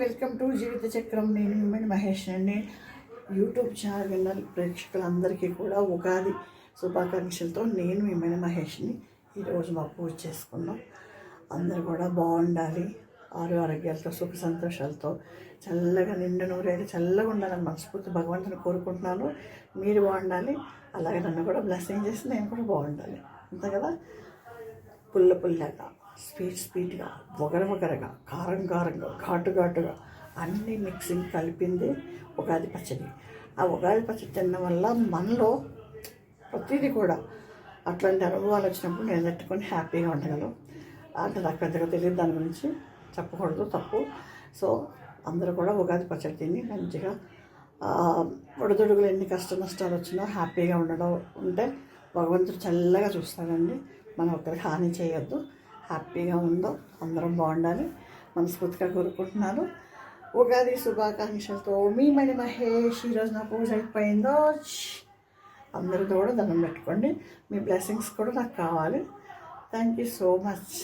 Welcome to జీవిత చక్రం. నేను మిమ్మల్ని మహేష్ అండి. యూట్యూబ్ ఛానల్ ప్రేక్షకులందరికీ కూడా ఉగాది శుభాకాంక్షలతో నేను మిమ్మల్ని మహేష్ని. ఈరోజు మా పూజ చేసుకున్నాం. అందరూ కూడా బాగుండాలి, ఆరోగ్యాలతో సుఖ సంతోషాలతో చల్లగా నిండు నూరేళ్ళు చల్లగా ఉండాలని మనస్ఫూర్తి భగవంతుని కోరుకుంటున్నాను. మీరు బాగుండాలి, అలాగే నన్ను కూడా బ్లెస్సింగ్ చేసి నేను కూడా బాగుండాలి, అంతే కదా. పుల్లగా, స్వీట్గా, వగరగా, కారంగా, ఘాటుగా అన్నీ మిక్సింగ్ కలిపింది ఉగాది పచ్చడి. ఆ ఉగాది పచ్చడి తినడం వల్ల మనలో ప్రతిదీ కూడా అట్లాంటి అనుభవాలు వచ్చినప్పుడు నేను నెట్టుకొని హ్యాపీగా ఉండగలను. అంటే నాకు పెద్దగా తెలియదు, దాని గురించి చెప్పకూడదు, తప్పు. సో అందరూ కూడా ఉగాది పచ్చడి తిని మంచిగా ఒడిదుడుగులు ఎన్ని కష్ట నష్టాలు వచ్చినా హ్యాపీగా ఉండడం ఉంటే భగవంతుడు చల్లగా చూస్తాడండి. మనం ఒకరికి హాని చేయొద్దు, హ్యాపీగా ఉందో అందరం బాగుండాలి మనస్ఫూర్తిగా కోరుకుంటున్నాను. ఉగాది శుభాకాంక్షలతో మీ మణి మహేష్. ఈరోజు నా పూజ అయిపోయిందో. అందరితో కూడా దండం పెట్టుకోండి, మీ బ్లెస్సింగ్స్ కూడా నాకు కావాలి. Thank you so much.